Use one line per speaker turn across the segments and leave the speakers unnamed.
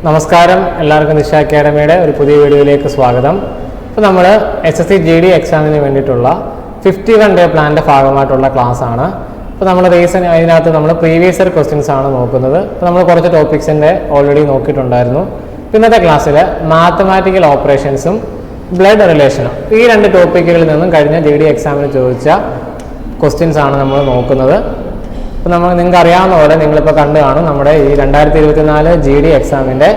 നമസ്കാരം, എല്ലാവർക്കും ദിശ അക്കാഡമിയുടെ ഒരു പുതിയ വീഡിയോയിലേക്ക് സ്വാഗതം. ഇപ്പോൾ നമ്മൾ SSC GD എക്സാമിന് വേണ്ടിയിട്ടുള്ള 51 ഡേ പ്ലാനിൻ്റെ ഭാഗമായിട്ടുള്ള ക്ലാസ് ആണ്. ഇപ്പോൾ നമ്മൾ അതിനകത്ത് നമ്മൾ പ്രീവിയസ് ഇയർ ക്വസ്റ്റ്യൻസ് ആണ് നോക്കുന്നത്. ഇപ്പോൾ നമ്മൾ കുറച്ച് ടോപ്പിക്സിൻ്റെ ഓൾറെഡി നോക്കിയിട്ടുണ്ടായിരുന്നു. ഇന്നത്തെ ക്ലാസ്സിൽ മാത്തമാറ്റിക്കൽ ഓപ്പറേഷൻസും ബ്ലഡ് റിലേഷനും ഈ രണ്ട് ടോപ്പിക്കുകളിൽ നിന്നും കഴിഞ്ഞ GD എക്സാമിന് ചോദിച്ച ക്വസ്റ്റ്യൻസ് ആണ് നമ്മൾ നോക്കുന്നത്. ഇപ്പോൾ നിങ്ങൾക്ക് അറിയാവുന്ന പോലെ നിങ്ങളിപ്പോൾ കണ്ടു കാണും, നമ്മുടെ ഈ 2024 GD എക്സാമിൻ്റെ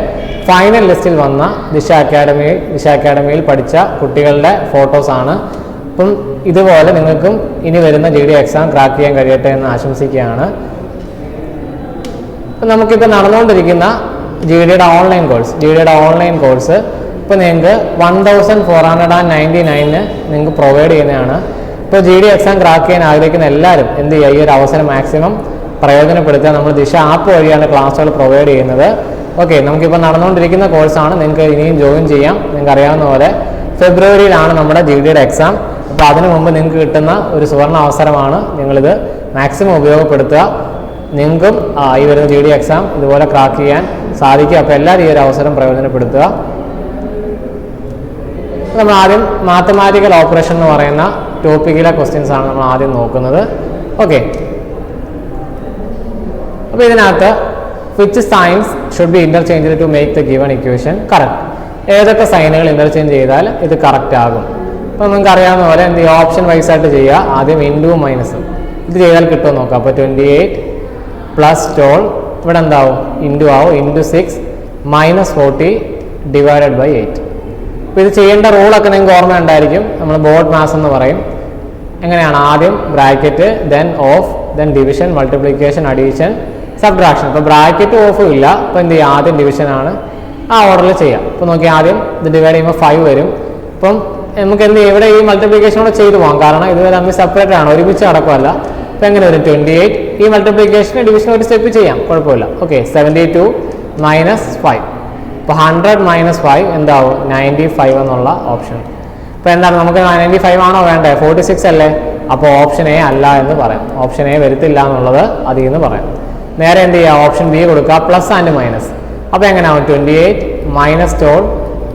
ഫൈനൽ ലിസ്റ്റിൽ വന്ന ദിശ അക്കാഡമിയിൽ പഠിച്ച കുട്ടികളുടെ ഫോട്ടോസാണ്. അപ്പം ഇതുപോലെ നിങ്ങൾക്കും ഇനി വരുന്ന GD എക്സാം ക്രാക്ക് ചെയ്യാൻ കഴിയട്ടെ എന്ന് ആശംസിക്കുകയാണ്. അപ്പം നമുക്കിപ്പോൾ നടന്നുകൊണ്ടിരിക്കുന്ന GDയുടെ ഓൺലൈൻ കോഴ്സ് ഇപ്പോൾ നിങ്ങൾക്ക് 1499 നിങ്ങൾക്ക് പ്രൊവൈഡ് ചെയ്യുന്നതാണ്. ഇപ്പോൾ GD എക്സാം ക്രാക്ക് ചെയ്യാൻ ആഗ്രഹിക്കുന്ന എല്ലാവരും എന്ത് ചെയ്യുക, ഈ ഒരു അവസരം മാക്സിമം പ്രയോജനപ്പെടുത്തുക. നമ്മൾ ദിശ ആപ്പ് വഴിയാണ് ക്ലാസ്സുകൾ പ്രൊവൈഡ് ചെയ്യുന്നത്. ഓക്കെ, നമുക്കിപ്പോൾ നടന്നുകൊണ്ടിരിക്കുന്ന കോഴ്സാണ്. നിങ്ങൾക്ക് ഇനിയും ജോയിൻ ചെയ്യാം. നിങ്ങൾക്ക് അറിയാവുന്ന പോലെ ഫെബ്രുവരിയിലാണ് നമ്മുടെ GDയുടെ എക്സാം. അപ്പോൾ അതിനു മുമ്പ് നിങ്ങൾക്ക് കിട്ടുന്ന ഒരു സുവർണ്ണ അവസരമാണ്. നിങ്ങളിത് മാക്സിമം ഉപയോഗപ്പെടുത്തുക. നിങ്ങൾക്കും ഈ വരുന്ന GD എക്സാം ഇതുപോലെ ക്രാക്ക് ചെയ്യാൻ സാധിക്കും. അപ്പോൾ എല്ലാവരും ഈ ഒരു അവസരം പ്രയോജനപ്പെടുത്തുക. നമ്മൾ ആദ്യം മാത്തമാറ്റിക്കൽ ഓപ്പറേഷൻ എന്ന് പറയുന്ന ടോപ്പിക്കിലെ ക്വസ്റ്റ്യൻസ് ആണ് നമ്മൾ ആദ്യം നോക്കുന്നത്. ഓക്കെ, അപ്പോൾ ഇതിനകത്ത് which signs should be interchange to make the given equation correct? ഏതൊക്കെ സൈനുകൾ ഇന്റർചേഞ്ച് ചെയ്താൽ ഇത് കറക്റ്റ് ആകും? അപ്പോൾ നിങ്ങൾക്ക് അറിയാവുന്ന പോലെ എന്ത് ചെയ്യുക, ഓപ്ഷൻ വൈസ് ആയിട്ട് ചെയ്യുക. ആദ്യം ഇൻറ്റും മൈനസും ഇത് ചെയ്താൽ കിട്ടുമോ നോക്കാം. അപ്പോൾ 28 പ്ലസ് 12 ഇവിടെ എന്താവും, ഇൻറ്റു ആവും, ഇൻറ്റു 6 മൈനസ് 40 ഡിവൈഡഡ് ബൈ 8. അപ്പോൾ ഇത് ചെയ്യേണ്ട റൂളൊക്കെ നിങ്ങൾക്ക് ഓർമ്മ ഉണ്ടായിരിക്കും. നമ്മൾ ബോർഡ് മാത്സ് എന്ന് പറയും. എങ്ങനെയാണ്? ആദ്യം bracket, then of, then division, multiplication, addition, subtraction. ഇപ്പോൾ ബ്രാക്കറ്റ് ഓഫും ഇല്ല. അപ്പോൾ എന്ത് ചെയ്യുക, ആദ്യം ഡിവിഷനാണ് ആ ഓർഡറിൽ ചെയ്യാം. ഇപ്പോൾ നോക്കി, ആദ്യം ഇത് ഡിവൈഡ് ചെയ്യുമ്പോൾ 5 വരും. അപ്പം നമുക്ക് എന്ത് ചെയ്യും, ഇവിടെ ഈ മൾട്ടിപ്ലിക്കേഷനോടെ ചെയ്തു പോകാം. കാരണം ഇത് തമ്മിൽ സെപ്പറേറ്റ് ആണ്, ഒരുമിച്ച് നടക്കുമല്ല. അപ്പോൾ എങ്ങനെ വരും, 28 ഈ മൾട്ടിപ്ലിക്കേഷൻ ഡിവിഷൻ ഒരു സ്റ്റെപ്പ് ചെയ്യാം, കുഴപ്പമില്ല. Okay, 72 minus 5. ഇപ്പോൾ 100 മൈനസ് 5 എന്താവും, 95 എന്നുള്ള ഓപ്ഷൻ. ഇപ്പോൾ എന്താണ്, നമുക്ക് 95 ആണോ വേണ്ടത്? 46 അല്ലേ? അപ്പോൾ ഓപ്ഷൻ എ അല്ല എന്ന് പറയാം. ഓപ്ഷൻ എ വരത്തില്ല എന്നുള്ളത് അതിൽ നിന്ന് പറയാം. നേരെ എന്ത് ചെയ്യുക, ഓപ്ഷൻ ബി കൊടുക്കുക, പ്ലസ് ആൻഡ് മൈനസ്. അപ്പോൾ എങ്ങനെയാവും, 28 minus 12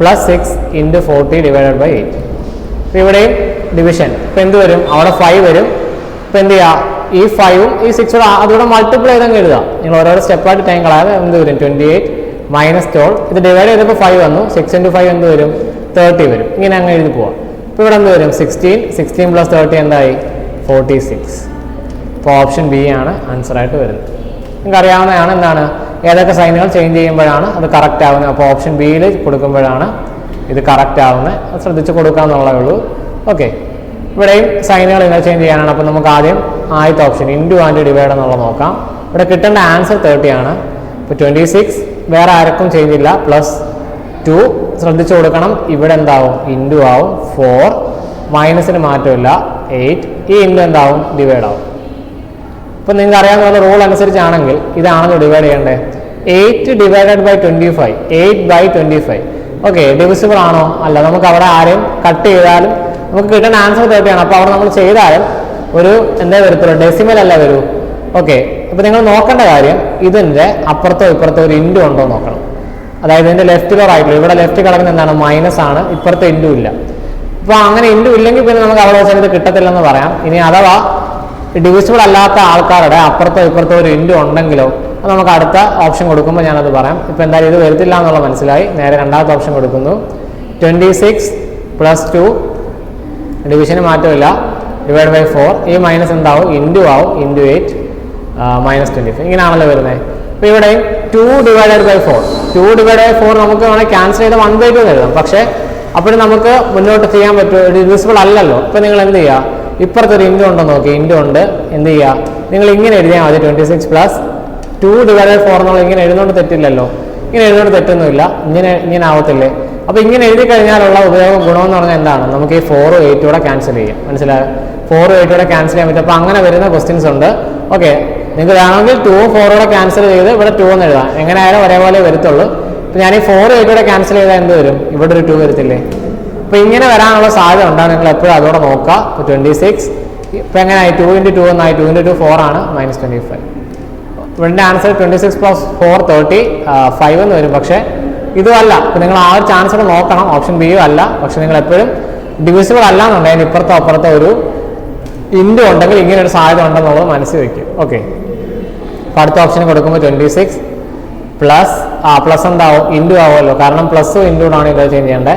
plus 6 into 40 divided by 8. ഇപ്പോൾ ഇവിടെയും ഡിവിഷൻ. ഇപ്പോൾ എന്ത് വരും, അവിടെ 5 വരും. ഇപ്പോൾ എന്ത് ചെയ്യുക, ഈ 5ഉം ഈ 6 അതുകൂടെ മൾട്ടിപ്ലൈ ചെയ്തങ്ങ് എഴുതുക. നിങ്ങൾ ഓരോരോ സ്റ്റെപ്പായിട്ട് ടൈം കളയാതെ എന്ത് വരും, 28 മൈനസ് 12 ഇത് ഡിവൈഡ് ചെയ്തപ്പോൾ 5 വന്നു. 6 ഇൻറ്റു 5 എന്ത് വരും, 30 വരും. ഇങ്ങനെ അങ്ങ് എഴുതി പോവാം. ഇപ്പോൾ ഇവിടെ എന്ത് വരും, 16 പ്ലസ് 30 എന്തായി, 46. ഇപ്പോൾ ഓപ്ഷൻ ബി ആണ് ആൻസറായിട്ട് വരുന്നത്. നിങ്ങൾക്ക് അറിയാവുന്നതാണ് എന്താണ്, ഏതൊക്കെ സൈനുകൾ ചേഞ്ച് ചെയ്യുമ്പോഴാണ് അത് കറക്റ്റ് ആവുന്നത്. അപ്പോൾ ഓപ്ഷൻ ബിയിൽ കൊടുക്കുമ്പോഴാണ് ഇത് കറക്റ്റ് ആവുന്നത്. അത് ശ്രദ്ധിച്ച് കൊടുക്കാമെന്നുള്ളതേ ഉള്ളൂ. ഓക്കെ, ഇവിടെയും സൈനുകൾ ഇന്റർചേഞ്ച് ചെയ്യാനാണ്. അപ്പോൾ നമുക്ക് ആദ്യം ആദ്യത്തെ ഓപ്ഷൻ ഇൻറ്റു ആൻഡ് ഡിവൈഡ് എന്നുള്ളത് നോക്കാം. ഇവിടെ കിട്ടേണ്ട ആൻസർ 30 ആണ്. ഇപ്പോൾ 26 വേറെ ആർക്കും ചേഞ്ച് ഇല്ല, പ്ലസ് 2 ശ്രദ്ധിച്ചു കൊടുക്കണം. ഇവിടെ എന്താവും, ഇൻറ്റു ആവും, 4 മൈനസിന് മാറ്റമില്ല, 8 ഈ ഇൻറ്റു എന്താവും, ഡിവൈഡ് ആവും. ഇപ്പം നിങ്ങൾക്ക് അറിയാവുന്ന പോലെ റൂൾ അനുസരിച്ചാണെങ്കിൽ ഇതാണല്ലോ ഡിവൈഡ് ചെയ്യേണ്ടത്. 8 divided by 25, 8 by 25. Okay, divisible ആണോ? അല്ല. നമുക്ക് അവിടെ ആരെയും കട്ട് ചെയ്താലും നമുക്ക് കിട്ടേണ്ട ആൻസർ 30 ആണ്. അപ്പോൾ അവിടെ നമ്മൾ ചെയ്താലും ഒരു എന്താ വരത്തുള്ളൂ, ഡെസിമൽ അല്ല വരൂ. ഓക്കെ, അപ്പോൾ നിങ്ങൾ നോക്കേണ്ട കാര്യം ഇതിൻ്റെ അപ്പുറത്തോ ഇപ്പുറത്തോ ഒരു ഇൻറ്റു ഉണ്ടോ നോക്കണം. അതായത് ഇതിൻ്റെ ലെഫ്റ്റിലോ റൈറ്റിലോ. ഇവിടെ ലെഫ്റ്റ് കിടക്കുന്ന എന്താണ്, മൈനസ് ആണ്, ഇപ്പുറത്തെ ഇൻറ്റു ഇല്ല. അപ്പോൾ അങ്ങനെ ഇൻറ്റു ഇല്ലെങ്കിൽ പിന്നെ നമുക്ക് അവിടെ വെച്ചാൽ ഇത് കിട്ടത്തില്ലെന്ന് പറയാം. ഇനി അഥവാ ഡിവിസിബിൾ അല്ലാത്ത ആൾക്കാരുടെ അപ്പുറത്തോ ഇപ്പുറത്തോ ഒരു ഇൻറ്റു ഉണ്ടെങ്കിലോ അത് നമുക്ക് അടുത്ത ഓപ്ഷൻ കൊടുക്കുമ്പോൾ ഞാനത് പറയാം. ഇപ്പോൾ എന്തായാലും ഇത് വരത്തില്ല എന്നുള്ള മനസ്സിലായി. നേരെ രണ്ടാമത്തെ ഓപ്ഷൻ കൊടുക്കുന്നു. 26 പ്ലസ് 2 ഡിവിഷന് മാറ്റമില്ല, ഡിവൈഡ് ബൈ 4 ഈ മൈനസ് എന്താവും, ഇൻറ്റു ആവും, ഇൻറ്റു 8 മൈനസ് 25. ഇങ്ങനെയാണല്ലോ വരുന്നത്. അപ്പോൾ ഇവിടെ 2 ഡിവൈഡഡ് ബൈ 4 നമുക്ക് വേണമെങ്കിൽ ക്യാൻസൽ ചെയ്ത് 1/2 എഴുതാം. പക്ഷേ അപ്പോഴും നമുക്ക് മുന്നോട്ട് ചെയ്യാൻ പറ്റുമോ, ഡിവിസിബിൾ അല്ലല്ലോ. ഇപ്പോൾ നിങ്ങൾ എന്ത് ചെയ്യുക, ഇപ്പുറത്തൊരു ഇൻറ്റു ഉണ്ടോ നോക്കി, ഇൻറ്റു ഉണ്ട്. എന്ത് ചെയ്യുക, നിങ്ങൾ ഇങ്ങനെ എഴുതിയാൽ മതി, 26 പ്ലസ് 2 ഡിവൈഡഡ് 4 എന്നുള്ള ഇങ്ങനെ എഴുതുകൊണ്ട് തെറ്റില്ലല്ലോ. ഇങ്ങനെ എഴുതുകൊണ്ട് തെറ്റൊന്നുമില്ല. ഇങ്ങനെ ആവത്തില്ലേ? അപ്പോൾ ഇങ്ങനെ എഴുതി കഴിഞ്ഞാലുള്ള ഗുണമെന്ന് പറഞ്ഞാൽ എന്താണ്, നമുക്ക് ഈ 4ഉം 8ഉം കൂടെ ക്യാൻസൽ ചെയ്യാം. മനസ്സിലായോ? 4ഉം 8ഉം കൂടെ ക്യാൻസൽ ചെയ്യാൻ പറ്റും. അപ്പോൾ അങ്ങനെ വരുന്ന ക്വസ്റ്റ്യൻസ് ഉണ്ട്. ഓക്കെ, നിങ്ങൾക്ക് വേണമെങ്കിൽ 2ഉം 4ഉം കൂടെ ക്യാൻസൽ ചെയ്ത് ഇവിടെ 2 എന്ന് എഴുതാം. എങ്ങനെ ആയാലും ഒരേപോലെ വരത്തുള്ളൂ. ഇപ്പോൾ ഞാൻ ഈ 4ഉം 8ഉം കൂടെ ക്യാൻസൽ ചെയ്താൽ എന്ത് വരും, ഇവിടെ ഒരു 2 വരത്തില്ലേ? അപ്പോൾ ഇങ്ങനെ വരാനുള്ള സാധ്യത ഉണ്ടാകും. നിങ്ങൾ എപ്പോഴും അതോടെ നോക്കുക. ഇപ്പോൾ 26 ഇപ്പോൾ എങ്ങനെയായി, 2 ഇൻറ്റു 2 എന്നായി, 2 ഇൻറ്റു 2 4 ആണ്, മൈനസ് 25. ഇവരുടെ ആൻസർ 26 പ്ലസ് 4 30 5 എന്ന് വരും. പക്ഷേ ഇതുമല്ല. അപ്പോൾ നിങ്ങൾ ആ ഒരു ചാൻസ് കൂടെ നോക്കണം. ഓപ്ഷൻ ബിയും അല്ല. പക്ഷെ നിങ്ങൾ എപ്പോഴും ഡിവിസിബിൾ അല്ല എന്നുണ്ടെങ്കിൽ ഇപ്പുറത്തോ അപ്പുറത്തോ ഒരു ഇൻഡു ഉണ്ടെങ്കിൽ ഇങ്ങനെ ഒരു സാധ്യത ഉണ്ടെന്നുള്ളത് മനസ്സിൽ വയ്ക്കും. ഓക്കെ, അപ്പോൾ അടുത്ത ഓപ്ഷൻ കൊടുക്കുമ്പോൾ 26 പ്ലസ് എന്താവും, ഇൻഡു ആവുമല്ലോ, കാരണം പ്ലസ് ഇൻഡുവാണ് ഇത് ചേഞ്ച് ചെയ്യേണ്ടത്.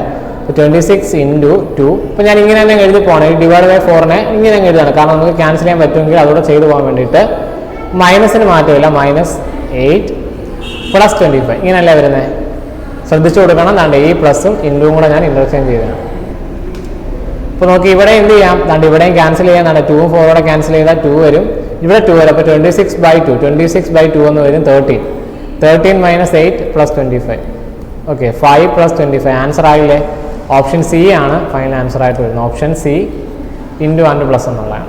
26 × 2. ഇപ്പോൾ ഞാൻ ഇങ്ങനെ തന്നെ എഴുതി പോകണം. ഈ ഡിവൈഡ് ബൈ 4നെ ഇങ്ങനെ അങ്ങ് എഴുതാണ്, കാരണം നമുക്ക് ക്യാൻസൽ ചെയ്യാൻ പറ്റുമെങ്കിൽ അതോടെ ചെയ്തു പോകാൻ വേണ്ടിയിട്ട്. മൈനസിന് മാറ്റമില്ല, -8 + 25 ഇങ്ങനെയല്ലേ വരുന്നത്. ശ്രദ്ധിച്ചു കൊടുക്കണം. ദാണ്ട് ഈ പ്ലസും ഇൻഡുവും കൂടെ ഞാൻ ഇന്റർചേഞ്ച് ചെയ്തതാണ്. ഇപ്പോൾ നോക്കി ഇവിടെ എന്ത് ചെയ്യാം, ദാണ്ട് ഇവിടെയും ക്യാൻസൽ ചെയ്യാൻ. 2ഉം 4 ക്യാൻസൽ ചെയ്താൽ 2 വരും, ഇവിടെ 2 വരും. അപ്പോൾ 26/2 എന്ന് വരും 13. 13 - 8 + 25. ഓക്കെ, 5 + 25 ആൻസർ ആയില്ലേ. ഓപ്ഷൻ സി ആണ് ഫൈനൽ ആൻസർ ആയിട്ട് വരുന്നത്. Option C into and plus എന്നുള്ളതാണ്.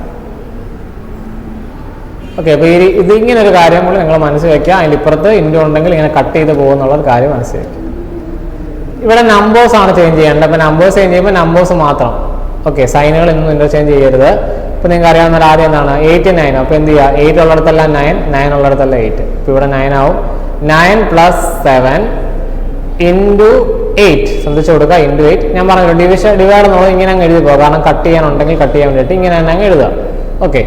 ഓക്കെ, അപ്പോൾ ഇതിങ്ങനെ ഒരു കാര്യം കൂടി നിങ്ങൾ മനസ്സിൽ വയ്ക്കുക. അതിൻ്റെ ഇപ്പുറത്ത് ഇൻഡു ഉണ്ടെങ്കിൽ ഇങ്ങനെ കട്ട് ചെയ്ത് പോകുന്നുള്ളൊരു കാര്യം മനസ്സിൽ വയ്ക്കുക. ഇവിടെ നമ്പേഴ്സ് ആണ് ചേഞ്ച് ചെയ്യേണ്ടത്. അപ്പോൾ നമ്പേഴ്സ് ചേഞ്ച് ചെയ്യുമ്പോൾ നമ്പേഴ്സ് മാത്രം. ഓക്കെ, സൈനുകൾ ഒന്നും ഇന്റർചേഞ്ച് ചെയ്യരുത്. ഇപ്പോൾ നിങ്ങൾക്ക് അറിയാവുന്ന ആദ്യം എന്താണ് 8 9. അപ്പോൾ എന്ത് ചെയ്യുക, 8 ഉള്ളിടത്തല്ല 9, 9 ഉള്ളിടത്തല്ല 8. ഇപ്പോൾ ഇവിടെ 9 ആവും. 9 + 7 × 8 ശ്രദ്ധിച്ചു കൊടുക്കുക. × 8 ഞാൻ പറഞ്ഞു ഡിവൈഡ് എന്നുള്ളത് ഇങ്ങനെ അങ്ങ് എഴുതി പോകുക, കാരണം കട്ട് ചെയ്യാനുണ്ടെങ്കിൽ കട്ട് ചെയ്യാൻ വേണ്ടിയിട്ട് ഇങ്ങനെ തന്നെ അങ്ങ് എഴുതുക. ഓക്കെ,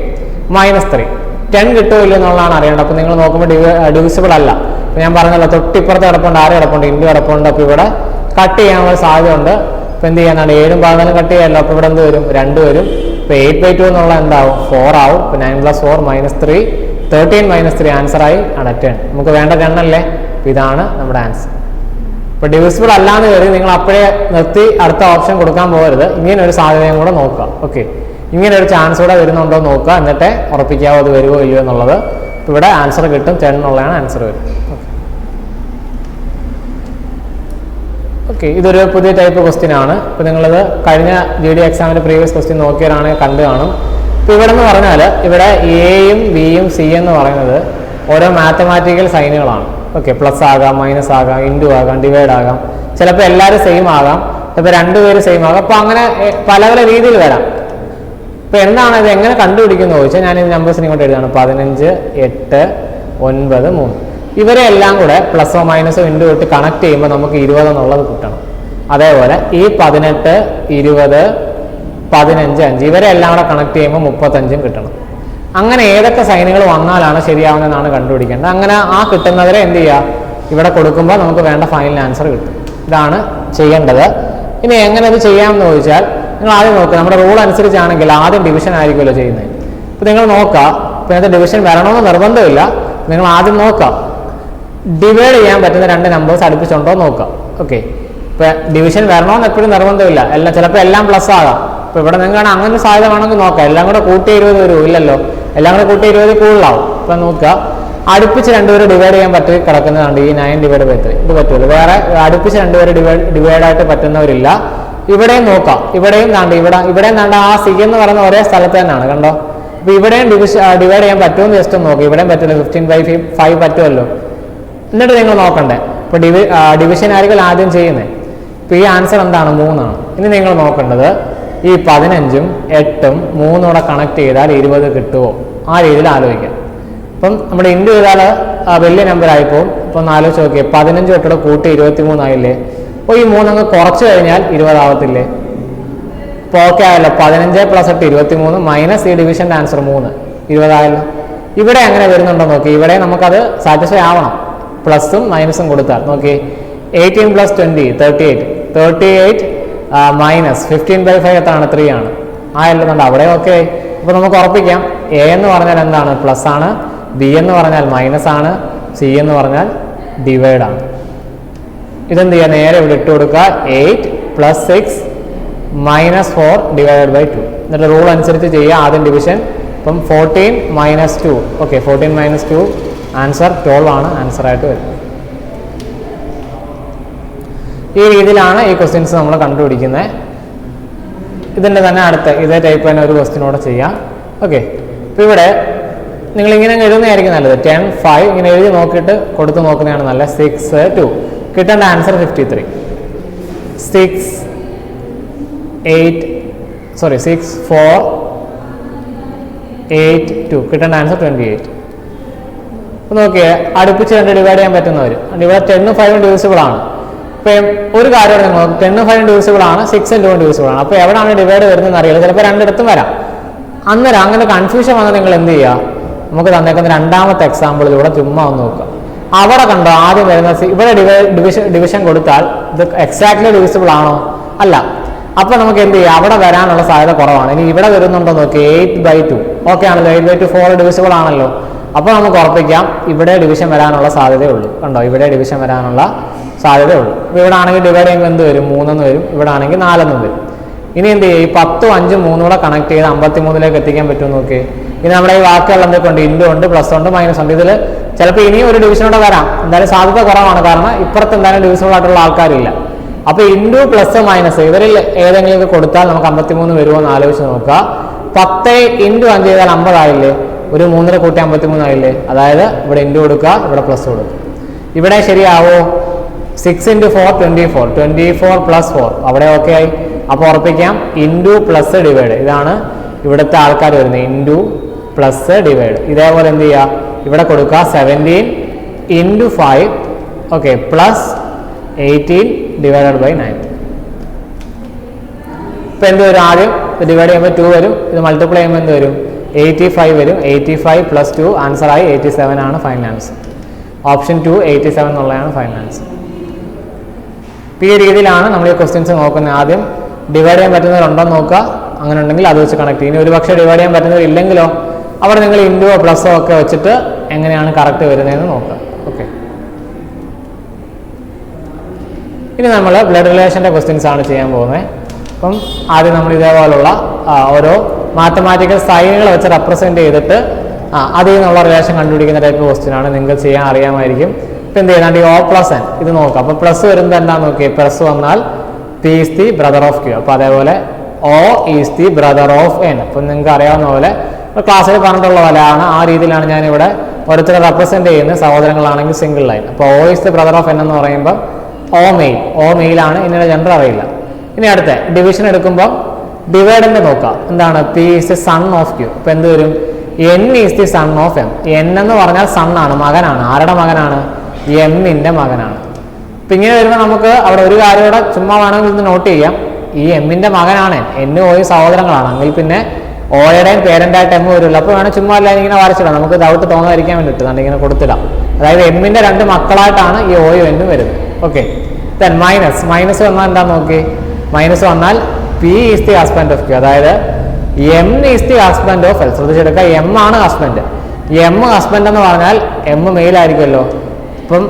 -3 10 കിട്ടുമില്ല എന്നുള്ളതാണ് അറിയേണ്ടത്. അപ്പോൾ നിങ്ങൾ നോക്കുമ്പോൾ ഡിവിസിബിൾ അല്ല. അപ്പോൾ ഞാൻ പറഞ്ഞല്ലോ തൊട്ടിപ്പുറത്ത് കിടപ്പുണ്ട്, 6 കിടപ്പുണ്ട്, ഇൻഡു കിടപ്പുണ്ട്. അപ്പോൾ ഇവിടെ കട്ട് ചെയ്യാനുള്ള സാധ്യത ഉണ്ട്. ഇപ്പോൾ എന്ത് ചെയ്യാനാണ്, 7ഉം 14 കട്ട് ചെയ്യാമല്ലോ. അപ്പോൾ ഇവിടെ എന്ത് വരും, 2 വരും. ഇപ്പോൾ 8/2 എന്നുള്ള എന്താവും, 4 ആവും. ഇപ്പോൾ 9 + 4 -3 13 - 3 ആൻസറായി ആണ് 10. നമുക്ക് വേണ്ട 10 അല്ലേ. അപ്പോൾ ഇതാണ് നമ്മുടെ ആൻസർ. ഇപ്പോൾ ഡിവിസിബിൾ അല്ലാന്ന് കരുതി നിങ്ങൾ അപ്പോഴേ നിർത്തി അടുത്ത ഓപ്ഷൻ കൊടുക്കാൻ പോകരുത്. ഇങ്ങനെ ഒരു സാധ്യതയും കൂടെ നോക്കുക. ഓക്കെ, ഇങ്ങനെ ഒരു ചാൻസ് കൂടെ വരുന്നുണ്ടോ നോക്കുക, എന്നിട്ട് ഉറപ്പിക്കാവോ അത് വരുമോ ഇല്ലയോ എന്നുള്ളത്. ഇപ്പോൾ ഇവിടെ ആൻസർ കിട്ടും, 10 എന്നുള്ളതാണ് ആൻസർ വരും. ഓക്കെ, ഇതൊരു പുതിയ ടൈപ്പ് ക്വസ്റ്റ്യൻ ആണ്. ഇപ്പോൾ നിങ്ങളിത് കഴിഞ്ഞ GD എക്സാമിൻ്റെ പ്രീവിയസ് ക്വസ്റ്റ്യൻ നോക്കിയവരാണെങ്കിൽ കണ്ടു കാണും. ഇപ്പോൾ ഇവിടെ എന്ന് പറഞ്ഞാൽ ഇവിടെ എയും ബിയും സി എന്ന് പറയുന്നത് ഓരോ മാത്തമാറ്റിക്കൽ സൈനുകളാണ്. ഓക്കെ, പ്ലസ് ആകാം, മൈനസ് ആകാം, ഇൻഡു ആകാം, ഡിവൈഡ് ആകാം. ചിലപ്പോൾ എല്ലാവരും സെയിം ആകാം, ചിലപ്പോൾ 2 പേര് സെയിം ആകാം. അപ്പോൾ അങ്ങനെ പല പല രീതിയിൽ വരാം. ഇപ്പോൾ എന്താണ് ഇത് എങ്ങനെ കണ്ടുപിടിക്കുന്നത് ചോദിച്ചാൽ ഞാൻ ഈ നമ്പേഴ്സിന് ഇങ്ങോട്ട് എഴുതാണ്. 15 8 9 3 ഇവരെ എല്ലാം കൂടെ പ്ലസോ മൈനസോ ഇൻഡു ഇട്ട് കണക്ട് ചെയ്യുമ്പോൾ നമുക്ക് 20 എന്നുള്ളത് കിട്ടണം. അതേപോലെ ഈ 18 20 15 5 ഇവരെ എല്ലാം കൂടെ കണക്ട് ചെയ്യുമ്പോൾ 35 കിട്ടണം. അങ്ങനെ ഏതൊക്കെ സൈനുകൾ വന്നാലാണ് ശരിയാവുന്നതെന്നാണ് കണ്ടുപിടിക്കേണ്ടത്. അങ്ങനെ ആ കിട്ടുന്നവരെ എന്ത് ചെയ്യുക, ഇവിടെ കൊടുക്കുമ്പോൾ നമുക്ക് വേണ്ട ഫൈനൽ ആൻസർ കിട്ടും. ഇതാണ് ചെയ്യേണ്ടത്. ഇനി എങ്ങനെ ഇത് ചെയ്യാമെന്ന് ചോദിച്ചാൽ നിങ്ങൾ ആദ്യം നോക്കുക. നമ്മുടെ റൂൾ അനുസരിച്ചാണെങ്കിൽ ആദ്യം ഡിവിഷൻ ആയിരിക്കുമല്ലോ ചെയ്യുന്നത്. ഇപ്പോൾ നിങ്ങൾ നോക്കുക, ഇപ്പോൾ ഇതിനകത്ത് ഡിവിഷൻ വരണമെന്ന് നിർബന്ധമില്ല. നിങ്ങൾ ആദ്യം നോക്കുക ഡിവൈഡ് ചെയ്യാൻ പറ്റുന്ന 2 നമ്പേഴ്സ് അടുപ്പിച്ചുണ്ടോ നോക്കുക. ഓക്കെ, ഇപ്പോൾ ഡിവിഷൻ വരണമെന്ന് എപ്പോഴും നിർബന്ധമില്ല. ചിലപ്പോൾ എല്ലാം പ്ലസ് ആകാം. ഇപ്പോൾ ഇവിടെ നിങ്ങൾക്ക് അങ്ങനെ സാധ്യത വേണമെങ്കിൽ നോക്കാം. എല്ലാം കൂടെ കൂട്ടി 20 വരുമോ, ഇല്ലല്ലോ. എല്ലാം കൂടെ കൂട്ടി 20 കൂടുതലാവും. ഇപ്പം നോക്കുക, അടുപ്പിച്ച് 2 പേര് ഡിവൈഡ് ചെയ്യാൻ പറ്റി കിടക്കുന്നതാണ് ഈ 9/3. ഇത് പറ്റുമല്ലോ. വേറെ അടുപ്പിച്ച് 2 പേര് ഡിവൈഡായിട്ട് പറ്റുന്നവരില്ല. ഇവിടെയും നോക്കാം. ഇവിടെയും താണ്ട് ആ സി എന്ന് പറയുന്ന ഒരേ സ്ഥലത്ത് തന്നെയാണ്, കണ്ടോ. അപ്പോൾ ഇവിടെയും ഡിവൈഡ് ചെയ്യാൻ പറ്റുമെന്ന് ജസ്റ്റ് നോക്കി. ഇവിടെയും പറ്റില്ല, 15/5 പറ്റുമല്ലോ. എന്നിട്ട് നിങ്ങൾ നോക്കണ്ടേ. ഇപ്പോൾ ഡിവിഷൻ ആയിരിക്കും ആദ്യം ചെയ്യുന്നത്. ഇപ്പോൾ ഈ ആൻസർ എന്താണ്, 3 ആണ്. ഇനി നിങ്ങൾ നോക്കേണ്ടത് ഈ 15ഉം 8ഉം 3 കൂടെ കണക്ട് ചെയ്താൽ 20 കിട്ടുമോ, ആ രീതിയിൽ ആലോചിക്കാം. അപ്പം നമ്മുടെ ഇൻഡു ചെയ്താൽ വലിയ നമ്പർ ആയിപ്പോവും. ഇപ്പം ഒന്ന് ആലോചിച്ച് നോക്കിയേ, 15 8 കൂട്ടി 23 ആയില്ലേ. അപ്പോൾ ഈ 3 അങ്ങ് കുറച്ച് കഴിഞ്ഞാൽ 20 ആവത്തില്ലേ. ഇപ്പോൾ ഓക്കെ ആയല്ലോ. 15 + 8 23 മൈനസ് ഈ ഡിവിഷൻ്റെ ആൻസർ 3 20 ആയല്ലോ. ഇവിടെ അങ്ങനെ വരുന്നുണ്ടോ നോക്കി. ഇവിടെ നമുക്കത് സാറ്റിസ്ഫൈ ആവണം. പ്ലസും മൈനസും കൊടുത്താൽ നോക്കി. 18 + 20 38 മൈനസ് 15/5 എത്രയാണ്, 3 ആണ്. ആയല്ലുന്നുണ്ട് അവിടെ. ഓക്കെ, അപ്പോൾ നമുക്ക് ഉറപ്പിക്കാം. എ എന്ന് പറഞ്ഞാൽ എന്താണ്, പ്ലസ് ആണ്. ബി എന്ന് പറഞ്ഞാൽ മൈനസ് ആണ്. സി എന്ന് പറഞ്ഞാൽ ഡിവൈഡ് ആണ്. ഇതെന്ത് ചെയ്യുക, നേരെ ഇവിടെ ഇട്ട് കൊടുക്കുക. 8 + 6 - 4 ÷ 2. എന്നിട്ട് റൂൾ അനുസരിച്ച് ചെയ്യുക. ആദ്യം ഡിവിഷൻ. ഇപ്പം 14 - 2. ഓക്കെ, 14 - 2 ആൻസർ 12 ആണ് ആൻസറായിട്ട് വരുന്നത്. ഈ രീതിയിലാണ് ഈ ക്വസ്റ്റ്യൻസ് നമ്മൾ കണ്ടുപിടിക്കുന്നത്. ഇതിൻ്റെ തന്നെ അടുത്ത ഇതേ ടൈപ്പ് തന്നെ ഒരു ക്വസ്റ്റ്യനോടെ ചെയ്യാം. ഓക്കെ, ഇപ്പോൾ ഇവിടെ നിങ്ങളിങ്ങനെ എഴുതുന്നതായിരിക്കും നല്ലത്. 10 5 ഇങ്ങനെ എഴുതി നോക്കിയിട്ട് കൊടുത്ത് നോക്കുന്നതാണ് നല്ലത്. 6 2 കിട്ടേണ്ട ആൻസർ 53. 6 4 8 2 കിട്ടേണ്ട ആൻസർ 28. അപ്പോൾ നോക്കിയേ, അടുപ്പിച്ച് 2 ഡിവൈഡ് ചെയ്യാൻ പറ്റുന്നവർ. ഇവിടെ 10ഉം 5ഉം ഡിവിസിബിൾ ആണ്. ഇപ്പം ഒരു കാര്യം നിങ്ങൾ 10 5 ഡിവിസിബിൾ ആണ്, 6 2 ഡിവിസിബിൾ ആണ്. അപ്പോൾ എവിടെയാണ് ഡിവൈഡ് വരുന്നതെന്ന് അറിയില്ല, ചിലപ്പോൾ രണ്ടിടത്തും വരാം. അന്നേരം അങ്ങനെ കൺഫ്യൂഷൻ വന്നാൽ നിങ്ങൾ എന്ത് ചെയ്യുക, നമുക്ക് തന്നേക്കുന്ന രണ്ടാമത്തെ എക്സാമ്പിളിലൂടെ ചുമ്മാ ഒന്ന് നോക്കുക. അവിടെ കണ്ടോ ആദ്യം വരുന്ന ഇവിടെ ഡിവിഷൻ കൊടുത്താൽ ഇത് എക്സാക്ട്ലി ഡിവിസിബിൾ ആണോ? അല്ല. അപ്പോൾ നമുക്ക് എന്ത് ചെയ്യാം, അവിടെ വരാനുള്ള സാധ്യത കുറവാണ്. ഇനി ഇവിടെ വരുന്നുണ്ടോ നോക്കി, 8/2 ഓക്കെ ആണല്ലോ, 8/2 4 ഡിവിസിബിൾ ആണല്ലോ. അപ്പോൾ നമുക്ക് ഉറപ്പിക്കാം ഇവിടെ ഡിവിഷൻ വരാനുള്ള സാധ്യതയുള്ളൂ. കണ്ടോ, ഇവിടെ ഡിവിഷൻ വരാനുള്ള സാധ്യതയുള്ളൂ. ഇപ്പോൾ ഇവിടെ ആണെങ്കിൽ ഡിവൈഡ് ചെയ്യുമ്പോൾ എന്ത് വരും, 3 വരും. ഇവിടെ ആണെങ്കിൽ 4 വരും. ഇനി എന്ത് ചെയ്യും, ഈ 10 5 3 കൂടെ കണക്ട് ചെയ്ത് 53 എത്തിക്കാൻ പറ്റുമെന്ന് നോക്കി. ഇനി നമ്മുടെ ഈ വാക്കുകൾ എന്തൊക്കെ ഉണ്ട്, ഇൻഡു ഉണ്ട്, പ്ലസ് ഉണ്ട്, മൈനസ് ഉണ്ട്. ഇതിൽ ചിലപ്പോൾ ഇനിയും ഒരു ഡിവിഷനോടെ വരാം, എന്തായാലും സാധ്യത കുറവാണ്, കാരണം ഇപ്പുറത്ത് എന്തായാലും ഡിവിസിബിൾ ആയിട്ടുള്ള ആൾക്കാരില്ല. അപ്പോൾ ഇൻഡു പ്ലസ് മൈനസ് ഇവരിൽ ഏതെങ്കിലും കൊടുത്താൽ നമുക്ക് 53 വരുമോ എന്ന് ആലോചിച്ച് നോക്കുക. 10 ഇൻറ്റു 5 ചെയ്താൽ 50 ആയില്ലേ, ഒരു 3 കൂട്ടി 53 ആയില്ലേ. അതായത് ഇവിടെ ഇൻറ്റു കൊടുക്കുക, ഇവിടെ പ്ലസ് കൊടുക്കുക. ഇവിടെ ശരിയാവോ, 6 × 4 24 24 + 4 അവിടെ ഓക്കെ ആയി. അപ്പോൾ ഉറപ്പിക്കാം ഇൻറ്റു പ്ലസ് ഡിവൈഡ്, ഇതാണ് ഇവിടുത്തെ ആൾക്കാർ വരുന്നത്, ഇൻറ്റു പ്ലസ് ഡിവൈഡ്. ഇതേപോലെ എന്ത് ചെയ്യുക, ഇവിടെ കൊടുക്കുക 17 × 5 ഓക്കെ പ്ലസ് 18 / 9. ഇപ്പം എന്ത് വരും, ആദ്യം ഡിവൈഡ് ചെയ്യുമ്പോൾ 2 വരും, ഇത് മൾട്ടിപ്ലൈ ചെയ്യുമ്പോൾ എന്ത് വരും, 85 വരും. 85 + 2 ആൻസറായി 87 ആണ് ഫൈനൽ ആൻസർ. ഓപ്ഷൻ 2 87 എന്നുള്ളതാണ് ഫൈനൽ ആൻസർ. ഈ രീതിയിലാണ് നമ്മൾ ഈ ക്വസ്റ്റ്യൻസ് നോക്കുന്നത്. ആദ്യം ഡിവൈഡ് ചെയ്യാൻ പറ്റുന്നവരുണ്ടോ നോക്കുക, അങ്ങനെ ഉണ്ടെങ്കിൽ അത് വെച്ച് കണക്ട് ചെയ്യും. ഇനി ഒരു പക്ഷേ ഡിവൈഡ് ചെയ്യാൻ പറ്റുന്നവരില്ലെങ്കിലോ അവിടെ നിങ്ങൾ ഇൻഡുവോ പ്ലസോ ഒക്കെ വെച്ചിട്ട് എങ്ങനെയാണ് കറക്റ്റ് വരുന്നതെന്ന് നോക്കുക. ഓക്കെ, ഇനി നമ്മൾ ബ്ലഡ് റിലേഷൻ്റെ ക്വസ്റ്റ്യൻസ് ആണ് ചെയ്യാൻ പോകുന്നത്. അപ്പം ആദ്യം നമ്മൾ ഇതേപോലുള്ള ഓരോ മാത്തമാറ്റിക്കൽ സൈനുകൾ വെച്ച് റെപ്രസെൻറ്റ് ചെയ്തിട്ട് അതിൽ നിന്നുള്ള റിലേഷൻ കണ്ടുപിടിക്കുന്ന ടൈപ്പ് ക്വസ്റ്റ്യൻ ആണ്. നിങ്ങൾക്ക് ചെയ്യാൻ അറിയാമായിരിക്കും. ഇപ്പം എന്ത് ചെയ്യുന്നത്, ഈ O+N ഇത് നോക്കാം. അപ്പോൾ പ്ലസ് വരുന്നത് എന്താണെന്ന് നോക്കിയേ, പ്ലസ് വന്നാൽ P is the brother of Q. അപ്പോൾ അതേപോലെ O is the brother of N. അപ്പം നിങ്ങൾക്ക് അറിയാവുന്ന പോലെ ക്ലാസ്സിൽ പറഞ്ഞിട്ടുള്ള പോലെയാണ്, ആ രീതിയിലാണ് ഞാനിവിടെ ഓരോരുത്തരെ റെപ്രസെൻറ്റ് ചെയ്യുന്നത്. സഹോദരങ്ങളാണെങ്കിൽ സിംഗിൾ ലൈൻ. അപ്പോൾ O is the brother of N എന്ന് പറയുമ്പോൾ O മെയിലാണ്, ഇന്നലെ ജെൻഡർ അറിയില്ല. ഇനി അടുത്ത ഡിവിഷൻ എടുക്കുമ്പോൾ ഡിവൈഡൻ്റ് നോക്കാം. എന്താണ്, P is the son of Q. അപ്പോൾ എന്ത് വരും, N is the son of M. N എന്ന് പറഞ്ഞാൽ സൺ ആണ്, മകനാണ്. ആരുടെ മകനാണ്, എമ്മിൻ്റെ മകനാണ്. അപ്പം ഇങ്ങനെ വരുമ്പോൾ നമുക്ക് അവിടെ ഒരു കാര്യം കൂടെ ചുമ്മാ വേണമെങ്കിൽ ഇത് നോട്ട് ചെയ്യാം. ഈ എമ്മിൻ്റെ മകനാണ് N O സഹോദരങ്ങളാണ്, എങ്കിൽ പിന്നെ ഓയുടെയും പേരൻ്റായിട്ട് എം വരുമല്ലോ. അപ്പോൾ വേണം ചുമ്മാ അല്ല ഇങ്ങനെ വരച്ചിടാം, നമുക്ക് ഡൗട്ട് തോന്നാതിരിക്കാൻ വേണ്ടിയിട്ട് നല്ല ഇങ്ങനെ കൊടുത്തിടാം. അതായത് എമ്മിൻ്റെ 2 മക്കളായിട്ടാണ് ഈ ഓയും എന്നും വരുന്നത്. ഓക്കെ, ദെൻ മൈനസ് വന്നാൽ എന്താ നോക്കി, മൈനസ് വന്നാൽ P is the husband of Q. അതായത് M is the husband of L. ശ്രദ്ധിച്ചെടുക്കുക, M ആണ് ഹസ്ബൻഡ്. M ഹസ്ബൻഡ് എന്ന് പറഞ്ഞാൽ M മെയിലായിരിക്കുമല്ലോ. ഇപ്പം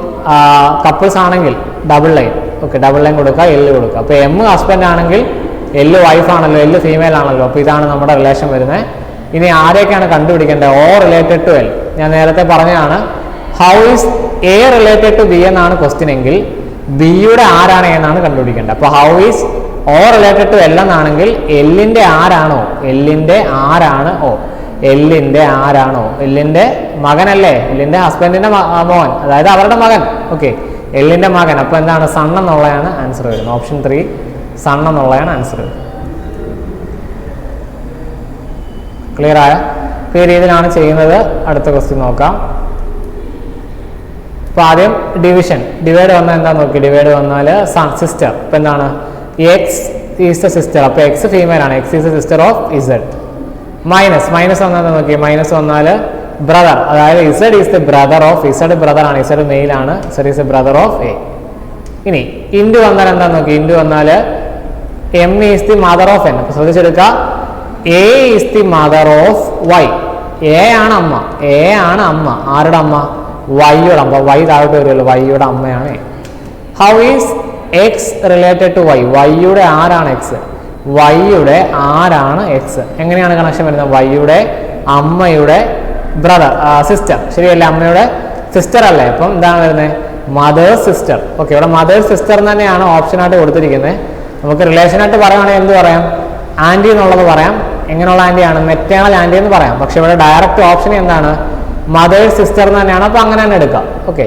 കപ്പിൾസ് ആണെങ്കിൽ double line, okay double line കൊടുക്കുക, L കൊടുക്കുക. അപ്പോൾ M ഹസ്ബൻഡ് ആണെങ്കിൽ L വൈഫ് ആണല്ലോ, L ഫീമെയിൽ ആണല്ലോ. അപ്പോൾ ഇതാണ് നമ്മുടെ റിലേഷൻ വരുന്നത്. ഇനി ആരെയൊക്കെയാണ് കണ്ടുപിടിക്കേണ്ടത്, O റിലേറ്റഡ് ടു L. ഞാൻ നേരത്തെ പറഞ്ഞതാണ്, how is A related to B എന്നാണ് ക്വസ്റ്റ്യൻ എങ്കിൽ ബിയുടെ ആരാണ് എന്നാണ് കണ്ടുപിടിക്കേണ്ടത്. അപ്പോൾ how is O related to L എന്നാണെങ്കിൽ എല്ലിൻ്റെ ആരാണോ, എല്ലിൻ്റെ ആരാണ് O, എല്ലിൻ്റെ ആരാണോ, എല്ലിൻ്റെ മകനല്ലേ, എല്ലിൻ്റെ ഹസ്ബൻഡിൻ്റെ മോൻ, അതായത് അവരുടെ മകൻ. ഓക്കെ, എല്ലിൻ്റെ മകൻ. അപ്പോൾ എന്താണ്, സൺ എന്നുള്ളതാണ് ആൻസർ വരുന്നത്. ഓപ്ഷൻ 3 സൺ എന്നുള്ളതാണ് ആൻസർ. ക്ലിയർ ആയ? ഈ രീതിയിലാണ് ചെയ്യുന്നത്. അടുത്ത ക്വസ്റ്റ്യൻ നോക്കാം. അപ്പോൾ ആദ്യം ഡിവൈഡ് വന്നാൽ എന്താ നോക്കി, ഡിവൈഡ് വന്നാൽ സിസ്റ്റർ. ഇപ്പം എന്താണ്, എക്സ് ഈസ് ദ സിസ്റ്റർ. അപ്പോൾ എക്സ് ഫീമെയിൽ ആണ്, X is the sister of Z. Minus വന്നാൽ നോക്കി, മൈനസ് വന്നാൽ ബ്രദർ, അതായത് Z is the brother of, Z brother ആണ്, ഇസഡ് മെയിൽ ആണ്, Z is the brother of A. ഇനി ഇൻറ്റു വന്നാൽ എന്താ നോക്കി, ഇൻറ്റു വന്നാൽ M is the mother of N. അപ്പോൾ ശ്രദ്ധിച്ചെടുക്കുക, A is the mother of Y. A ആണ് അമ്മ, എ ആണ് അമ്മ. ആരുടെ അമ്മ, വൈയുടെ അമ്മ. വൈ താഴോട്ട് വരുമല്ലോ, വൈയുടെ അമ്മയാണ് A. How is X related to Y. വൈയുടെ ആരാണ് എക്സ്, വൈയുടെ ആരാണ് എക്സ്. എങ്ങനെയാണ് കണക്ഷൻ വരുന്നത്, വൈയുടെ അമ്മയുടെ ബ്രദർ സിസ്റ്റർ, ശരിയല്ലേ, അമ്മയുടെ സിസ്റ്റർ അല്ലേ. അപ്പം എന്താണ് വരുന്നത്, മദേഴ്സ് സിസ്റ്റർ. ഓക്കെ, ഇവിടെ മദേഴ്സ് സിസ്റ്റർ തന്നെയാണ് ഓപ്ഷനായിട്ട് കൊടുത്തിരിക്കുന്നത്. നമുക്ക് റിലേഷനായിട്ട് പറയുകയാണെങ്കിൽ എന്ത് പറയാം, ആൻറ്റി എന്നുള്ളത് പറയാം. എങ്ങനെയുള്ള ആൻറ്റിയാണ്, മെറ്റേണൽ ആൻറ്റി എന്ന് പറയാം. പക്ഷെ ഇവിടെ ഡയറക്റ്റ് ഓപ്ഷൻ എന്താണ്, മദേഴ്സ് സിസ്റ്റർ തന്നെയാണ്. അപ്പോൾ അങ്ങനെ തന്നെ എടുക്കാം. ഓക്കെ,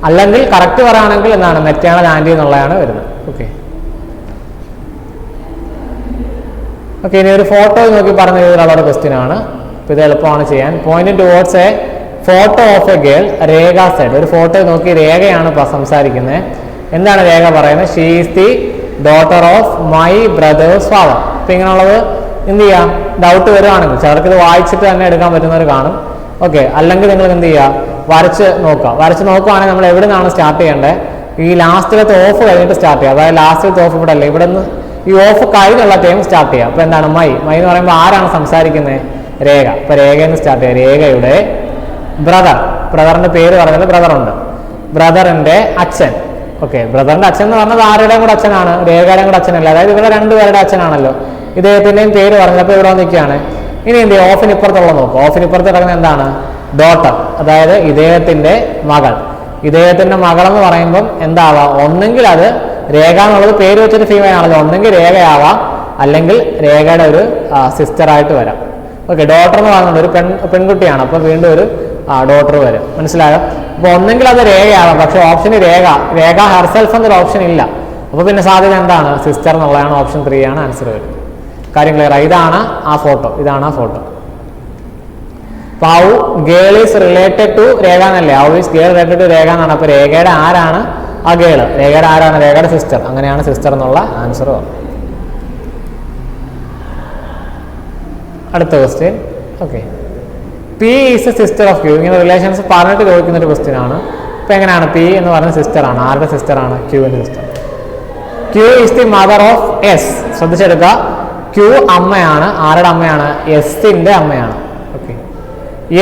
അല്ലെങ്കിൽ കറക്റ്റ് പറയുകയാണെങ്കിൽ എന്താണ്, മെറ്റേണൽ ആൻറ്റി എന്നുള്ളതാണ് വരുന്നത്. ഓക്കെ, ഇനി ഒരു ഫോട്ടോ നോക്കി പറഞ്ഞ രീതിയിലുള്ള ഒരു ക്വസ്റ്റ്യൻ ആണ്. അപ്പോൾ ഇത് എളുപ്പമാണ് ചെയ്യാൻ. Point towards a photo of a girl, Rekha said. ഒരു ഫോട്ടോ നോക്കി രേഖയാണ് ഇപ്പോൾ സംസാരിക്കുന്നത്. എന്താണ് രേഖ പറയുന്നത്? She is the daughter of my brother's father. അപ്പം ഇങ്ങനെയുള്ളത് എന്ത് ചെയ്യാം? ഡൗട്ട് വരുവാണെങ്കിൽ ചിലർക്ക് ഇത് വായിച്ചിട്ട് തന്നെ എടുക്കാൻ പറ്റുന്നവർ കാണും. ഓക്കെ, അല്ലെങ്കിൽ നിങ്ങൾ എന്ത് ചെയ്യുക? വരച്ച് നോക്കുക. വരച്ച് നോക്കുകയാണെങ്കിൽ നമ്മൾ എവിടെ നിന്നാണ് സ്റ്റാർട്ട് ചെയ്യേണ്ടത്? ഈ ലാസ്റ്റിലത്തെ ഓഫ് കഴിഞ്ഞിട്ട് സ്റ്റാർട്ട് ചെയ്യുക. അതായത് ലാസ്റ്റിലത്തെ ഓഫ് ഇവിടെ അല്ലേ, ഇവിടെ നിന്ന് ഈ ഓഫ് കഴിഞ്ഞുള്ള ടൈം സ്റ്റാർട്ട് ചെയ്യുക. അപ്പോൾ എന്താണ് മൈ എന്ന് പറയുമ്പോൾ ആരാണ് സംസാരിക്കുന്നത്? രേഖ. അപ്പോൾ രേഖയിൽ നിന്ന് സ്റ്റാർട്ട് ചെയ്യുക. രേഖയുടെ ബ്രദറിന്റെ പേര് പറഞ്ഞാൽ ബ്രദറുണ്ട്. ബ്രദറിന്റെ അച്ഛൻ. ഓക്കെ, ബ്രദറിന്റെ അച്ഛൻ എന്ന് പറഞ്ഞത് ആരുടെയും കൂടെ അച്ഛനാണ്? രേഖയുടെയും കൂടെ അച്ഛനല്ല. അതായത് ഇവിടെ രണ്ടുപേരുടെ അച്ഛനാണല്ലോ. ഇദ്ദേഹത്തിന്റെയും പേര് പറഞ്ഞപ്പോൾ ഇവിടെ നിൽക്കുകയാണ്. ഇനി എന്ത് ചെയ്യും? ഓഫിന് ഇപ്പുറത്തുള്ള നോക്കുക. ഓഫിന് ഇപ്പുറത്ത് കിടക്കുന്ന എന്താണ്? ഡോട്ടർ, അതായത് ഇദ്ദേഹത്തിന്റെ മകൾ. ഇദ്ദേഹത്തിന്റെ മകൾ എന്ന് പറയുമ്പം എന്താവാം? ഒന്നെങ്കിൽ അത് രേഖ എന്നുള്ളത് പേര് വെച്ചൊരു ഫീമെയിൽ ആണല്ലോ, ഒന്നെങ്കിൽ രേഖയാവാം, അല്ലെങ്കിൽ രേഖയുടെ ഒരു സിസ്റ്ററായിട്ട് വരാം. ഓക്കെ, ഡോട്ടർ എന്ന് പറയുന്നത് ഒരു പെൺകുട്ടിയാണ്. അപ്പോൾ വീണ്ടും ഒരു ഡോട്ടർ വരും. മനസ്സിലായോ? അപ്പോൾ ഒന്നെങ്കിൽ അത് രേഖയാവാം, പക്ഷെ ഓപ്ഷന് രേഖ ഹെർസെൽഫ് എന്നൊരു ഓപ്ഷൻ ഇല്ല. അപ്പോൾ പിന്നെ സാധ്യത എന്താണ്? സിസ്റ്റർ എന്നുള്ളതാണ്. ഓപ്ഷൻ 3 ആണ് ആൻസർ വരും. കാര്യം ക്ലിയർ ആയി? ഇതാണ് ആ photo. How girl is related to Rekha എന്നല്ലേ? How is girl related to Rekha എന്നാണ്. അപ്പോൾ രേഖയുടെ ആരാണ് ആ ഗേള്? രേഖയുടെ ആരാണ്? രേഖയുടെ സിസ്റ്റർ. അങ്ങനെയാണ് സിസ്റ്റർ എന്നുള്ള ആൻസർ. അടുത്ത question. Okay, P is a sister of Q. ഇങ്ങനെ റിലേഷൻസ് പറഞ്ഞിട്ട് ചോദിക്കുന്ന ഒരു ക്വസ്റ്റ്യൻ ആണ്. ഇപ്പൊ എങ്ങനെയാണ്? പി എന്ന് പറയുന്ന സിസ്റ്റർ ആണ്. ആരുടെ സിസ്റ്റർ ആണ്? ക്യൂവിന്റെ sister. Q is the mother of S. ശ്രദ്ധിച്ചെടുക്കുക, ക്യൂ അമ്മയാണ്. ആരുടെ അമ്മയാണ്? എസിന്റെ അമ്മയാണ്. Okay,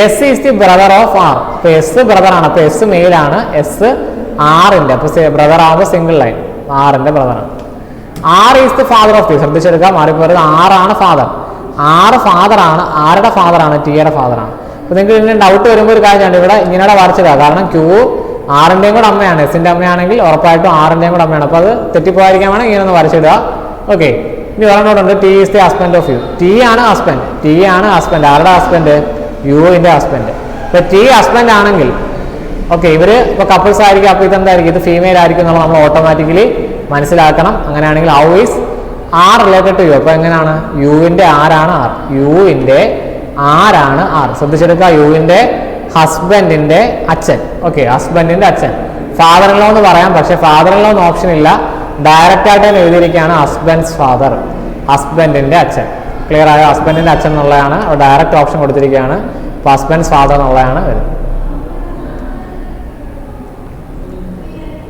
S is the brother of R. അപ്പൊ എസ് ബ്രദർ ആണ്. അപ്പൊ എസ് മെയിൽ ആണ്. എസ് ആറിന്റെ. അപ്പൊ ബ്രദർ ആവുമ്പോൾ സിംഗിൾ ലൈൻ, ആറിന്റെ ബ്രദറാണ്. R is the father of T. ശ്രദ്ധിച്ചെടുക്കുക, മാറിപ്പോയത് ആറാണ് ഫാദർ. ആറ് ഫാദർ ആണ്. ആരുടെ ഫാദർ ആണ്? ടിയുടെ ഫാദർ ആണ്. അപ്പൊ നിങ്ങൾക്ക് ഇതിന് ഡൗട്ട് വരുമ്പോൾ ഒരു കാര്യമാണ്, ഇവിടെ ഇങ്ങനെ വരച്ചിടുക. കാരണം ക്യൂ ആറിന്റെയും കൂടെ അമ്മയാണ്. എസിന്റെ അമ്മയാണെങ്കിൽ ഉറപ്പായിട്ടും ആറിന്റെയും കൂടെ അമ്മയാണ്. അപ്പൊ അത് തെറ്റിപ്പോയിരിക്കാൻ വേണം ഇങ്ങനെ ഒന്ന് വരച്ചിടുക. ഓക്കെ, ഇനി ഒരെണ്ണോടുണ്ട്. T is the husband of U. T ആണ് ഹസ്ബൻഡ്. ടി ആണ് ഹസ്ബൻഡ്. ആരുടെ ഹസ്ബൻഡ്? യുവിന്റെ ഹസ്ബൻഡ്. ഇപ്പൊ ടി ഹസ്ബൻഡ് ആണെങ്കിൽ ഓക്കെ, ഇവര് ഇപ്പൊ കപ്പിൾസ് ആയിരിക്കും. അപ്പൊ ഇതെന്തായിരിക്കും? ഇത് ഫീമെയിൽ ആയിരിക്കും എന്നുള്ളത് നമ്മൾ ഓട്ടോമാറ്റിക്കലി മനസ്സിലാക്കണം. അങ്ങനെയാണെങ്കിൽ how is R related to U. അപ്പൊ എങ്ങനെയാണ്? യുവിന്റെ ആരാണ് ആർ? യുവിന്റെ ആരാണ് ആർ? ശ്രദ്ധിച്ചെടുക്കുക, യുവിന്റെ ഹസ്ബൻഡിന്റെ അച്ഛൻ. ഓക്കെ, ഹസ്ബൻഡിന്റെ അച്ഛൻ. ഫാദർ ഇൻ ലോ എന്ന് പറയാം, പക്ഷെ ഫാദർ ഇൻ ലോ എന്ന് ഓപ്ഷൻ ഇല്ല. ഡയറക്റ്റ് ആയിട്ട് തന്നെ എഴുതിയിരിക്കുകയാണ് ഹസ്ബൻഡ്സ് ഫാദർ, ഹസ്ബൻഡിന്റെ അച്ഛൻ. ക്ലിയർ ആയോ? ഹസ്ബൻഡിന്റെ അച്ഛൻ എന്നുള്ളതാണ് ഡയറക്റ്റ് ഓപ്ഷൻ കൊടുത്തിരിക്കുകയാണ്. അപ്പൊ ഹസ്ബൻഡ്സ് ഫാദർ എന്നുള്ളതാണ് വരുന്നത്.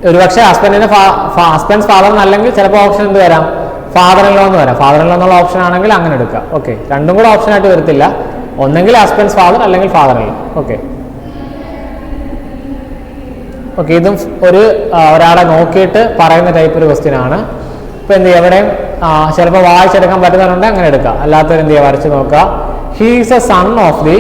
ഒരുപക്ഷെ ഹസ്ബൻഡിന്റെ ഹസ്ബൻഡ്സ് ഫാദർ എന്നല്ലെങ്കിൽ ചിലപ്പോൾ ഓപ്ഷൻ എന്ത് വരാം? ഫാദർ ഇൻ ലോ എന്ന് വരാം. ഫാദർ ഇൻ ലോ എന്നുള്ള ഓപ്ഷൻ ആണെങ്കിൽ അങ്ങനെ എടുക്കാം. ഓക്കെ, രണ്ടും കൂടെ ഓപ്ഷൻ ആയിട്ട് വരത്തില്ല. ഒന്നെങ്കിൽ ഹസ്ബൻഡ്സ് ഫാദർ അല്ലെങ്കിൽ ഫാദർ ഇൻ ലോ. ഓക്കെ, ഇതും ഒരാളെ നോക്കിയിട്ട് പറയുന്ന ടൈപ്പ് ഒരു ക്വസ്റ്റ്യൻ ആണ്. ഇപ്പൊ എന്ത് ചെയ്യുക? എവിടെയും ചിലപ്പോൾ വായിച്ചെടുക്കാൻ പറ്റുന്നവരുണ്ട്, അങ്ങനെ എടുക്കുക. അല്ലാത്തവർ എന്ത് ചെയ്യുക? വരച്ച് നോക്കുക. He is a son of the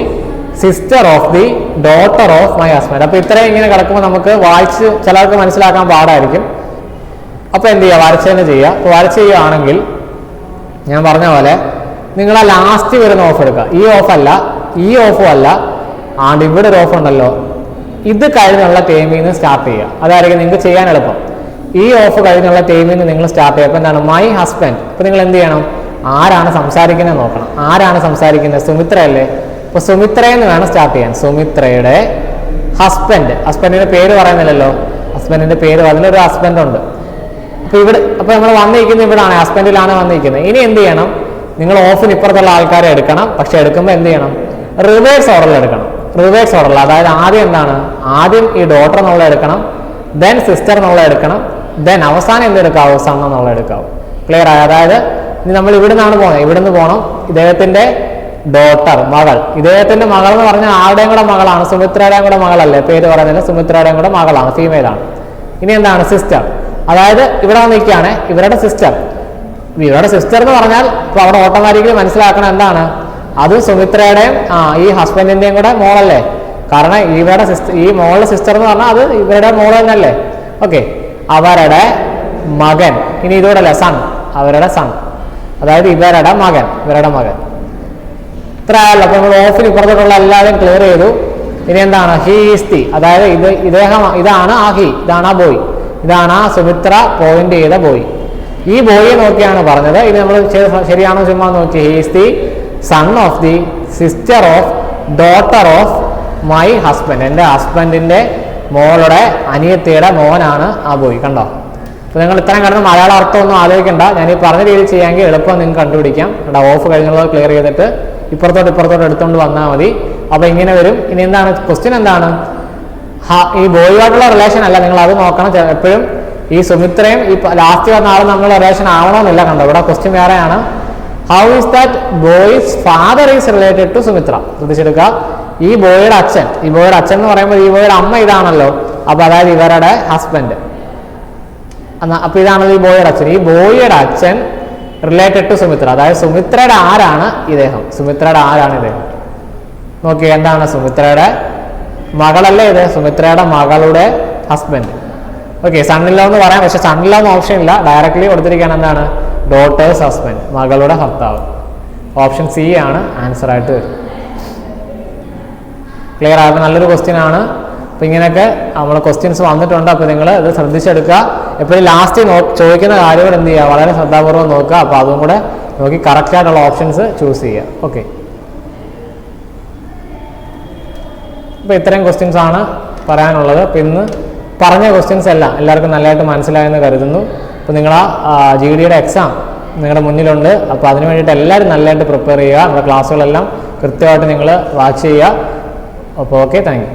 sister of the daughter of my husband. അപ്പൊ ഇത്രയും ഇങ്ങനെ കിടക്കുമ്പോൾ നമുക്ക് വായിച്ച് ചിലർക്ക് മനസ്സിലാക്കാൻ പാടായിരിക്കും. അപ്പൊ എന്ത് ചെയ്യുക? വരച്ച് തന്നെ ചെയ്യുക. അപ്പൊ വരച്ച് ചെയ്യുകയാണെങ്കിൽ ഞാൻ പറഞ്ഞ പോലെ നിങ്ങൾ ആ ലാസ്റ്റ് വരുന്ന ഓഫ് എടുക്കുക. ഈ ഓഫല്ല, ഈ ഓഫും അല്ല, ആണ്ട് ഇവിടെ ഒരു ഓഫ് ഉണ്ടല്ലോ, ഇത് കഴിഞ്ഞുള്ള ടൈമിൽ നിന്ന് സ്റ്റാർട്ട് ചെയ്യുക. അതായിരിക്കും നിങ്ങൾക്ക് ചെയ്യാൻ എളുപ്പം. ഈ ഓഫ് കഴിഞ്ഞുള്ള ടൈമിൽ നിന്ന് നിങ്ങൾ സ്റ്റാർട്ട് ചെയ്യുക. അപ്പൊ എന്താണ്? My husband. അപ്പൊ നിങ്ങൾ എന്ത് ചെയ്യണം? ആരാണ് സംസാരിക്കുന്നത് നോക്കണം. ആരാണ് സംസാരിക്കുന്നത്? സുമിത്ര അല്ലേ? അപ്പൊ സുമിത്രയെന്ന് വേണം സ്റ്റാർട്ട് ചെയ്യാൻ. സുമിത്രയുടെ ഹസ്ബൻഡ്. ഹസ്ബൻഡിന്റെ പേര് പറയുന്നില്ലല്ലോ. ഹസ്ബൻഡിന്റെ പേര് അതിലൊരു ഹസ്ബൻഡ് ഉണ്ട്. അപ്പൊ നമ്മൾ വന്നിരിക്കുന്നത് ഇവിടാണ്, ഹസ്ബൻഡിലാണ് വന്നിരിക്കുന്നത്. ഇനി എന്ത് ചെയ്യണം? നിങ്ങൾ ഓഫിന് ഇപ്പുറത്തുള്ള ആൾക്കാരെ എടുക്കണം. പക്ഷെ എടുക്കുമ്പോൾ എന്ത് ചെയ്യണം? റിവേഴ്സ് ഓർഡറിൽ എടുക്കണം. റിവേഴ്സ് ഓർഡറിൽ, അതായത് ആദ്യം എന്താണ്? ആദ്യം ഈ ഡോട്ടർ എന്നുള്ള എടുക്കണം, ദെൻ സിസ്റ്റർ എന്നുള്ള എടുക്കണം, ദെൻ അവസാനം എന്തെടുക്കാവൂ? സൺ എന്നുള്ള എടുക്കാവൂ. ക്ലിയർ ആയി? അതായത് ഇനി നമ്മൾ ഇവിടെ നിന്നാണ് പോകുന്നത്. ഇവിടുന്ന് പോകണം. ഇദ്ദേഹത്തിന്റെ ഡോട്ടർ, മകൾ. ഇദ്ദേഹത്തിന്റെ മകൾ എന്ന് പറഞ്ഞാൽ ആരുടെയും കൂടെ മകളാണ്. സുമിത്രയുടെയും കൂടെ മകളല്ലേ? പേര് പറയുന്നില്ല. സുമിത്രയുടെയും കൂടെ മകളാണ്, ഫീമെയിൽ ആണ്. ഇനി എന്താണ്? സിസ്റ്റർ. അതായത് ഇവിടെ നിൽക്കുകയാണ് ഇവരുടെ സിസ്റ്റർ. ഇവരുടെ സിസ്റ്റർ എന്ന് പറഞ്ഞാൽ ഇപ്പൊ അവിടെ ഓട്ടോമാറ്റിക്കലി മനസ്സിലാക്കണം എന്താണ്? അത് സുമിത്രയുടെയും ഈ ഹസ്ബൻഡിന്റെയും കൂടെ മോളല്ലേ? കാരണം ഇവരുടെ സിസ്റ്റർ, ഈ മോളുടെ സിസ്റ്റർ എന്ന് പറഞ്ഞാൽ അത് ഇവരുടെ മോള് തന്നെയല്ലേ? ഓക്കെ, അവരുടെ മകൻ. ഇനി ഇതോടെ അല്ലേ? സൺ. അവരുടെ സൺ, അതായത് ഇവരുടെ മകൻ. ഇത്ര ആയല്ലോ. അപ്പൊ നമ്മൾ ഓഫിന് ഇപ്പുറത്തോട്ടുള്ള എല്ലാവരും ക്ലിയർ ചെയ്തു. ഇനി എന്താണ്? ഹി ഈസ് ദി, അതായത് ഇദ്ദേഹം, ഇതാണ് ആ ഹി, ഇതാണ് ആ ബോയ്, ഇതാണ് ആ സുമിത്ര പോയിന്റ് ചെയ്ത ബോയ്. ഈ ബോയെ നോക്കിയാണ് പറഞ്ഞത്. ഇത് നമ്മൾ ശരിയാണോ ചുമ്മാ നോക്കി. He is the son of the sister of daughter of my husband. എൻ്റെ ഹസ്ബൻഡിന്റെ മോളുടെ അനിയത്തിയുടെ മോനാണ് ആ ബോയ്. കണ്ടോ? അപ്പോൾ നിങ്ങൾ ഇത്രയും കിടന്ന് മലയാള അർത്ഥമൊന്നും ആലോചിക്കേണ്ട, ഞാൻ ഈ പറഞ്ഞ രീതിയിൽ ചെയ്യാമെങ്കിൽ എളുപ്പം നിങ്ങൾക്ക് കണ്ടുപിടിക്കാം. ഓഫ് കഴിഞ്ഞുള്ളത് ക്ലിയർ ചെയ്തിട്ട് ഇപ്പുറത്തോട്ട് എടുത്തുകൊണ്ട് വന്നാൽ മതി. അപ്പോൾ ഇങ്ങനെ വരും. ഇനി എന്താണ് ക്വസ്റ്റ്യൻ? എന്താണ് ഈ ബോയുമായിട്ടുള്ള റിലേഷൻ അല്ല, നിങ്ങൾ അത് നോക്കണം. എപ്പോഴും ഈ സുമിത്രയും ഈ ലാസ്റ്റ് വന്ന ആളും തമ്മിലുള്ള റിലേഷൻ ആവണമെന്നില്ല. കണ്ടോ ഇവിടെ ക്വസ്റ്റ്യൻ വേറെയാണ്. How is that boy's father is related to Sumitra? ശ്രദ്ധിച്ചെടുക്കുക. ഈ ബോയുടെ അച്ഛൻ എന്ന് പറയുമ്പോൾ ഈ ബോയുടെ അമ്മ ഇതാണല്ലോ. അപ്പൊ അതായത് ഇവരുടെ ഹസ്ബൻഡ്. അപ്പൊ ഇതാണല്ലോ ഈ ബോയുടെ അച്ഛൻ. ഈ ബോയുടെ അച്ഛൻ റിലേറ്റഡ് ടു സുമിത്ര, അതായത് സുമിത്രയുടെ ആരാണ് ഇദ്ദേഹം? നോക്കി, എന്താണ്? സുമിത്രയുടെ മകളല്ലേ ഇത്? സുമിത്രയുടെ മകളുടെ ഹസ്ബൻഡ്. ഓക്കെ, സണ്ണിലോ എന്ന് പറയാം, പക്ഷെ സണ്ണിലോ എന്ന് ഓപ്ഷൻ ഇല്ല, ഡയറക്ട്ലി കൊടുത്തിരിക്കുകയാണ്. എന്താണ്? ഡോട്ടേഴ്സ് ഹസ്ബൻഡ്, മകളുടെ ഭർത്താവ്. ഓപ്ഷൻ സി ആണ് ആൻസർ ആയിട്ട് വരും. ക്ലിയർ ആയപ്പോൾ നല്ലൊരു ക്വസ്റ്റ്യൻ ആണ്. അപ്പോൾ ഇങ്ങനെയൊക്കെ നമ്മൾ ക്വസ്റ്റ്യൻസ് വന്നിട്ടുണ്ട്. അപ്പോൾ നിങ്ങൾ ഇത് ശ്രദ്ധിച്ചെടുക്കുക. എപ്പോഴും ലാസ്റ്റ് ചോദിക്കുന്ന കാര്യങ്ങൾ എന്ത് ചെയ്യുക? വളരെ ശ്രദ്ധാപൂർവ്വം നോക്കുക. അപ്പോൾ അതും കൂടെ നോക്കി കറക്റ്റ് ആയിട്ടുള്ള ഓപ്ഷൻസ് ചൂസ് ചെയ്യുക. ഓക്കെ, അപ്പോൾ ഇത്രയും ക്വസ്റ്റ്യൻസ് ആണ് പറയാനുള്ളത്. അപ്പോൾ ഇന്ന് പറഞ്ഞ ക്വസ്റ്റ്യൻസ് എല്ലാം എല്ലാവർക്കും നല്ലതായിട്ട് മനസ്സിലായെന്ന് കരുതുന്നു. അപ്പോൾ നിങ്ങൾ GD-യുടെ എക്സാം നിങ്ങളുടെ മുന്നിലുണ്ട്. അപ്പോൾ അതിന് വേണ്ടിയിട്ട് എല്ലാവരും നല്ലതായിട്ട് പ്രിപ്പയർ ചെയ്യുക. നമ്മുടെ ക്ലാസ്സുകളെല്ലാം കൃത്യമായിട്ട് നിങ്ങൾ വാച്ച് ചെയ്യുക. അപ്പോൾ ഓക്കെ, താങ്ക് യു.